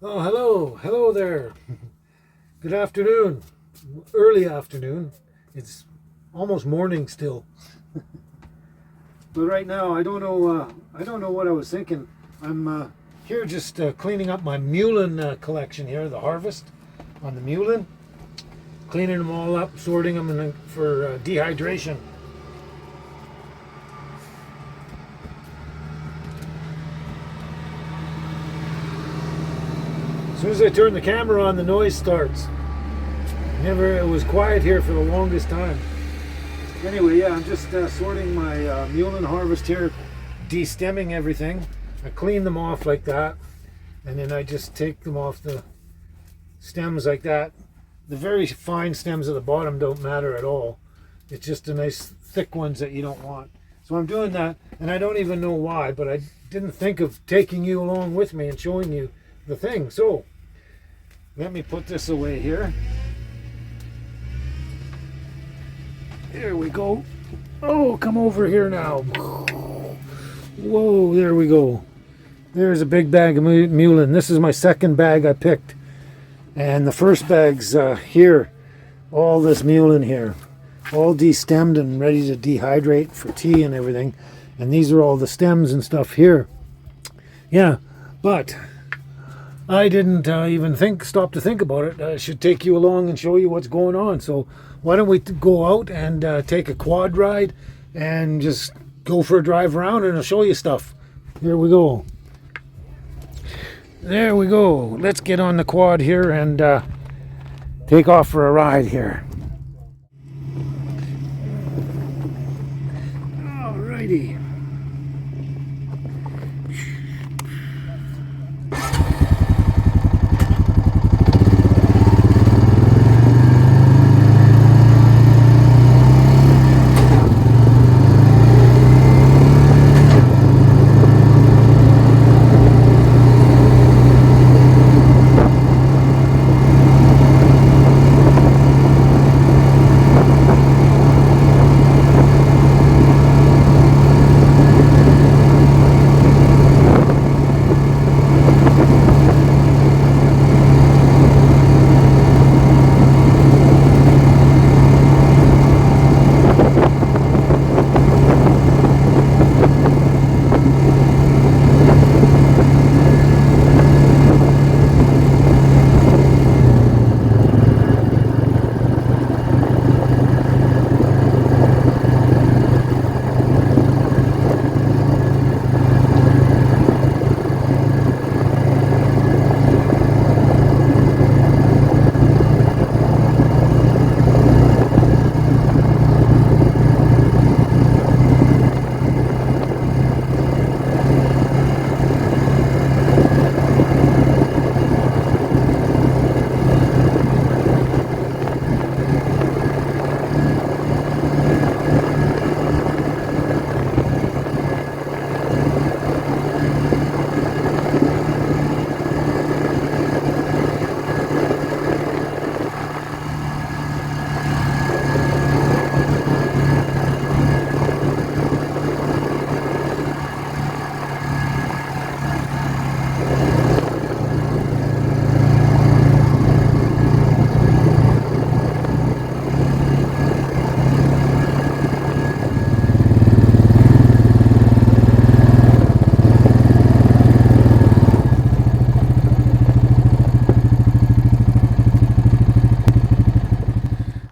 Oh, hello there. Good afternoon, early afternoon. It's almost morning still. But right now, I don't know what I was thinking. I'm here just cleaning up my Mullein collection here, the harvest on the Mullein. Cleaning them all up, sorting them for dehydration. As soon as I turn the camera on, the noise starts. It was quiet here for the longest time. Anyway, yeah, I'm just sorting my Mullein harvest here, de-stemming everything. I clean them off like that, and then I just take them off the stems like that. The very fine stems at the bottom don't matter at all. It's just the nice thick ones that you don't want. So I'm doing that, and I don't even know why, but I didn't think of taking you along with me and showing you the thing. So let me put this away here. There we go. Oh, come over here now. Whoa, there we go. There's a big bag of Mullein. This is my second bag I picked. And the first bag's here. All this Mullein here. All de-stemmed and ready to dehydrate for tea and everything. And these are all the stems and stuff here. Yeah, but I didn't even stop to think about it. I should take you along and show you what's going on. So why don't we go out and take a quad ride and just go for a drive around, and I'll show you stuff. Here we go. There we go. Let's get on the quad here and take off for a ride here. Alrighty.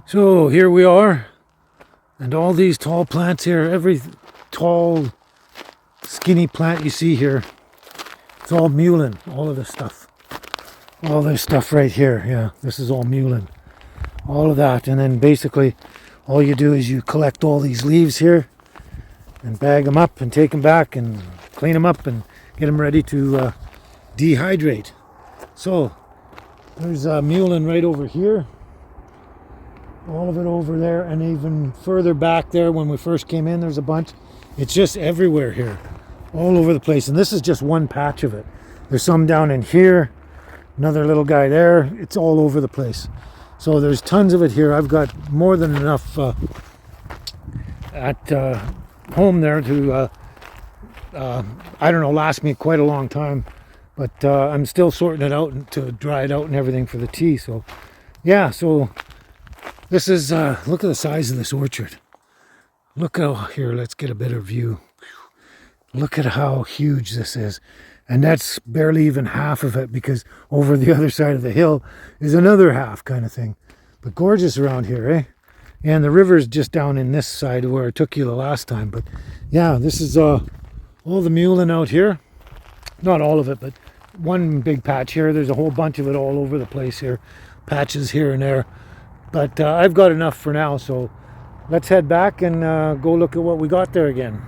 So here we are, and all these tall plants here, every tall skinny plant you see here, it's all Mullein, all of this stuff. All this stuff right here, yeah, this is all Mullein. All of that, and then basically all you do is you collect all these leaves here and bag them up and take them back and clean them up and get them ready to dehydrate. So there's Mullein right over here. All of it over there, and even further back there when we first came in, there's a bunch. It's just everywhere here, all over the place, and this is just one patch of it. There's some down in here, another little guy there. It's all over the place. So there's tons of it here. I've got more than enough at home there to I don't know, last me quite a long time. But I'm still sorting it out to dry it out and everything for the tea. So yeah, so this is, look at the size of this orchard. Look out here, let's get a better view. Look at how huge this is. And that's barely even half of it, because over the other side of the hill is another half kind of thing. But gorgeous around here, eh? And the river's just down in this side where I took you the last time. But yeah, this is all the mullein out here. Not all of it, but one big patch here. There's a whole bunch of it all over the place here. Patches here and there. But I've got enough for now, so let's head back and go look at what we got there again.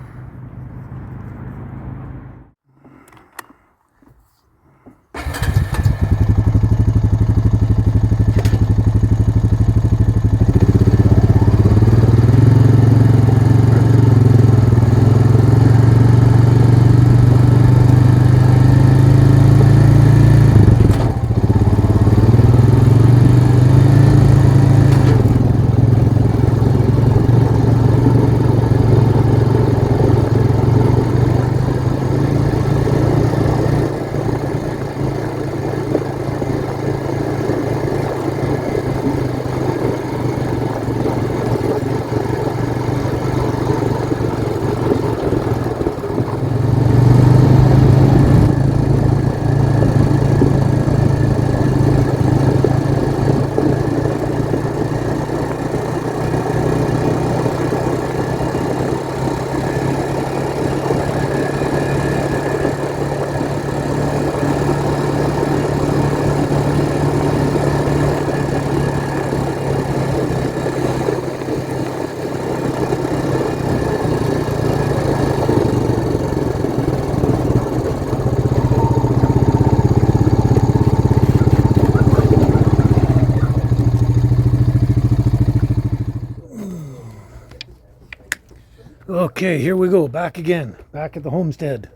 Okay, here we go, back again, back at the homestead.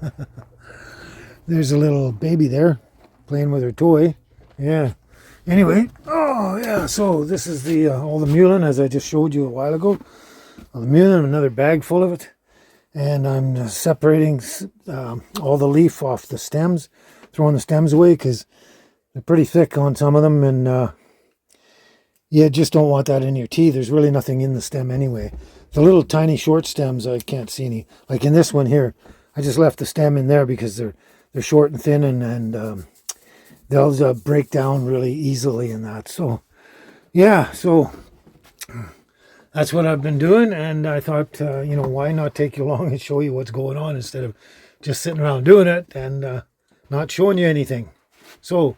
There's a little baby there playing with her toy. Yeah. Anyway, oh yeah, so this is the all the mullein, as I just showed you a while ago. All the mullein, another bag full of it. And I'm separating all the leaf off the stems, throwing the stems away because they're pretty thick on some of them, and you just don't want that in your tea. There's really nothing in the stem anyway. The little tiny short stems, I can't see any. Like in this one here, I just left the stem in there because they're short and thin, and they'll break down really easily in that. So yeah, so that's what I've been doing, and I thought, why not take you along and show you what's going on instead of just sitting around doing it and not showing you anything. So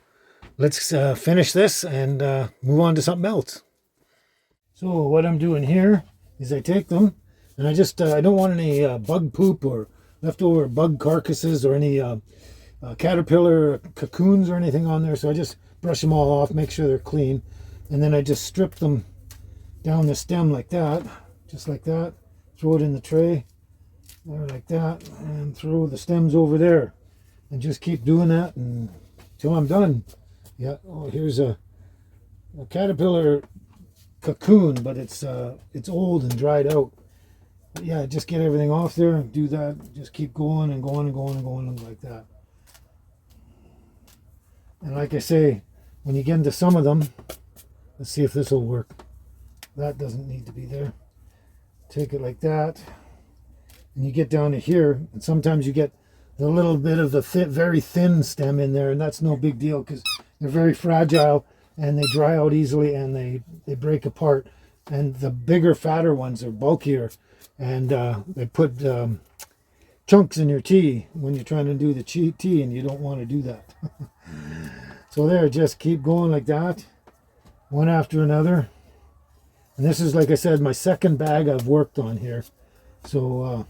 let's finish this and move on to something else. So what I'm doing here is I take them, and I just I don't want any bug poop or leftover bug carcasses or any caterpillar cocoons or anything on there. So I just brush them all off, make sure they're clean, and then I just strip them down the stem like that, just like that. Throw it in the tray there like that, and throw the stems over there, and just keep doing that until I'm done. Yeah. Oh, here's a caterpillar cocoon, but it's old and dried out. But yeah, just get everything off there and do that. Just keep going and going and going and going like that. And like I say, when you get into some of them, let's see if this will work. That doesn't need to be there. Take it like that, and you get down to here, and sometimes you get the little bit of the very thin stem in there, and that's no big deal because they're very fragile and they dry out easily and they break apart. And the bigger, fatter ones are bulkier, and they put chunks in your tea when you're trying to do the tea, and you don't want to do that. So there, just keep going like that, one after another. And this is, like I said, my second bag I've worked on here. So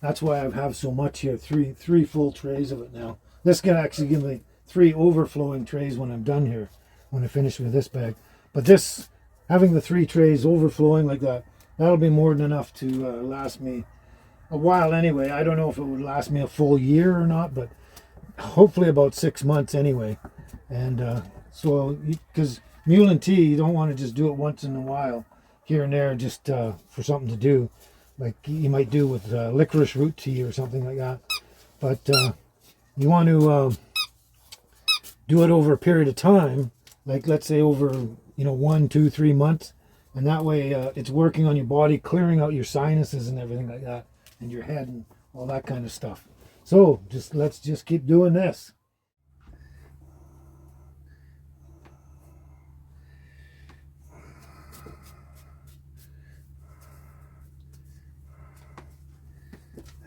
that's why I have so much here, three full trays of it now. This can actually give me 3 overflowing trays when I'm done here, when I finish with this bag. But this, having the 3 trays overflowing like that, that'll be more than enough to last me a while anyway. I don't know if it would last me a full year or not, but hopefully about 6 months anyway. And so, because mullein tea, you don't want to just do it once in a while, here and there, just for something to do, like you might do with licorice root tea or something like that. But You want to do it over a period of time, like let's say over 1, 2, 3 months, and that way it's working on your body, clearing out your sinuses and everything like that, and your head and all that kind of stuff. So let's just keep doing this.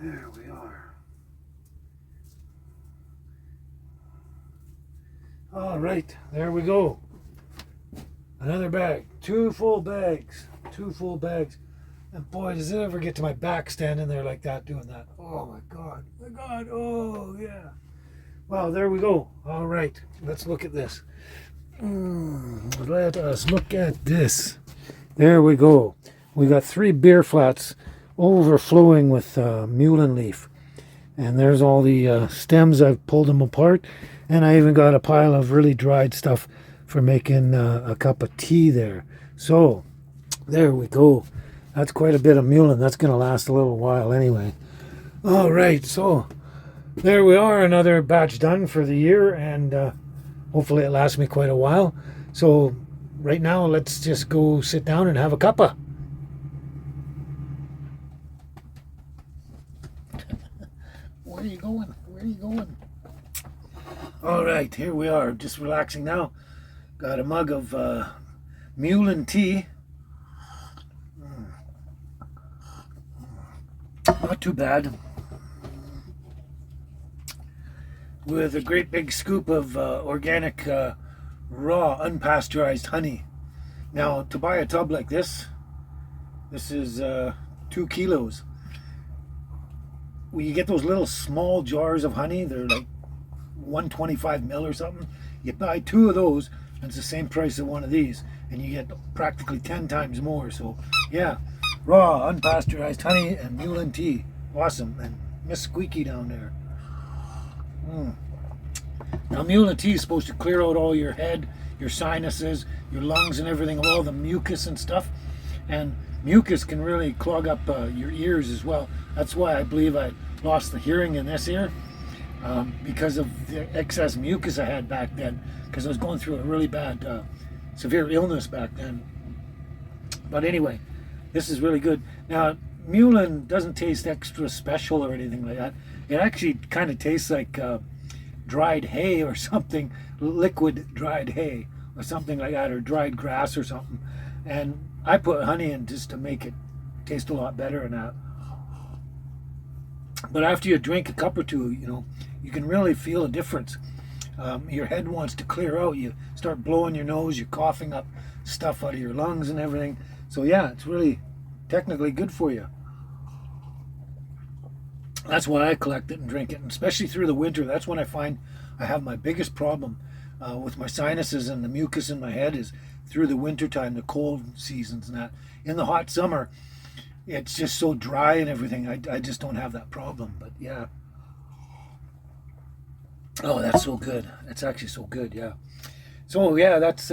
There we are. All right, there we go. Another bag. 2 full bags. 2 full bags. And boy, does it ever get to my back standing there like that, doing that. Oh my God. My God. Oh, yeah. Well, there we go. All right. Let's look at this. Let us look at this. There we go. We got 3 beer flats overflowing with mullein leaf. And there's all the stems. I've pulled them apart. And I even got a pile of really dried stuff for making a cup of tea there. So, there we go. That's quite a bit of mullein. That's going to last a little while anyway. All right, so there we are. Another batch done for the year. And hopefully it lasts me quite a while. So, right now, let's just go sit down and have a cuppa. Where are you going? Where are you going? All right, here we are, just relaxing now. Got a mug of mullein tea. Not too bad. With a great big scoop of organic, raw, unpasteurized honey. Now, to buy a tub like this is 2 kilos. When you get those little small jars of honey, they're like 125 mil or something. You buy 2 of those, and it's the same price as one of these, and you get practically 10 times more. So, yeah, raw, unpasteurized honey and mullein tea. Awesome. And Miss Squeaky down there. Now, mullein tea is supposed to clear out all your head, your sinuses, your lungs, and everything, all the mucus and stuff. And mucus can really clog up your ears as well. That's why I believe I lost the hearing in this ear. Because of the excess mucus I had back then, because I was going through a really bad, severe illness back then. But anyway, this is really good. Now, mullein doesn't taste extra special or anything like that. It actually kind of tastes like dried hay or something, liquid dried hay or something like that, or dried grass or something. And I put honey in just to make it taste a lot better and that. But after you drink a cup or two, you can really feel a difference. Your head wants to clear out. You start blowing your nose. You're coughing up stuff out of your lungs and everything. So yeah, it's really technically good for you. That's why I collect it and drink it, and especially through the winter. That's when I find I have my biggest problem with my sinuses and the mucus in my head is through the winter time, the cold seasons and that. In the hot summer, it's just so dry and everything. I just don't have that problem. But yeah. Oh, that's so good. That's actually so good, yeah. So yeah, that's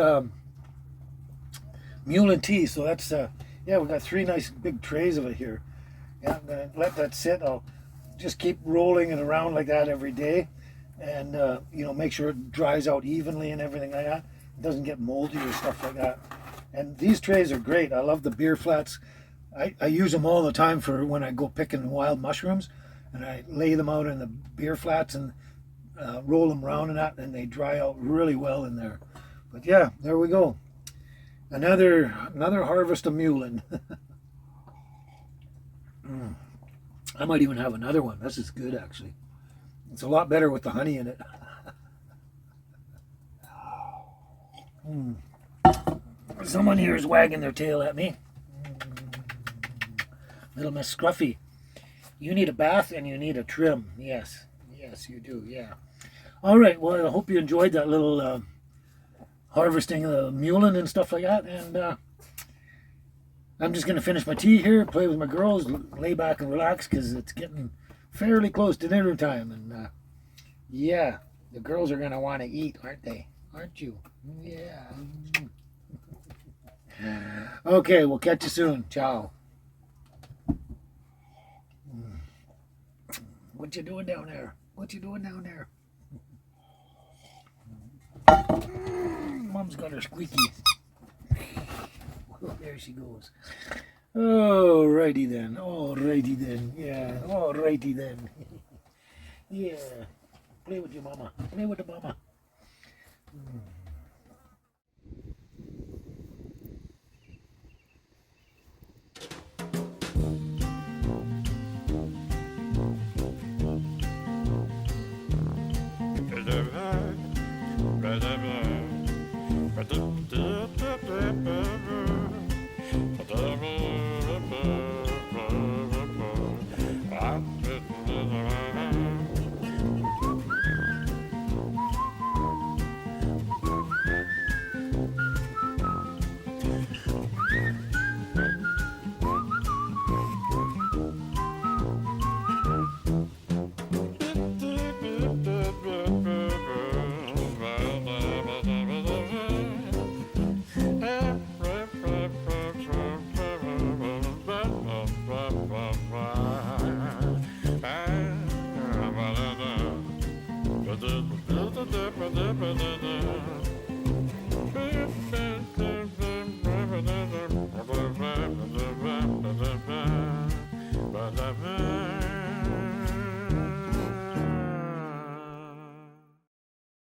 mullein tea. So that's yeah, we got 3 nice big trays of it here. Yeah, I'm gonna let that sit. I'll just keep rolling it around like that every day, and make sure it dries out evenly and everything like that. It doesn't get moldy or stuff like that. And these trays are great. I love the beer flats. I use them all the time for when I go picking wild mushrooms, and I lay them out in the beer flats and roll them around and that, and they dry out really well in there. But yeah, there we go. Another harvest of mullein. I might even have another one. This is good, actually. It's a lot better with the honey in it. Someone here is wagging their tail at me. Little Miss Scruffy. You need a bath and you need a trim. Yes. Yes, you do. Yeah. All right. Well, I hope you enjoyed that little harvesting of mullein and stuff like that. And I'm just going to finish my tea here, play with my girls, lay back and relax because it's getting fairly close to dinner time. And yeah, the girls are going to want to eat, aren't they? Aren't you? Yeah. Okay, we'll catch you soon. Ciao. What you doing down there? What you doing down there? Mom's got her squeaky. Oh, there she goes. Alrighty then. Alrighty then. Yeah. Alrighty then. Yeah. Play with your mama. Play with the mama.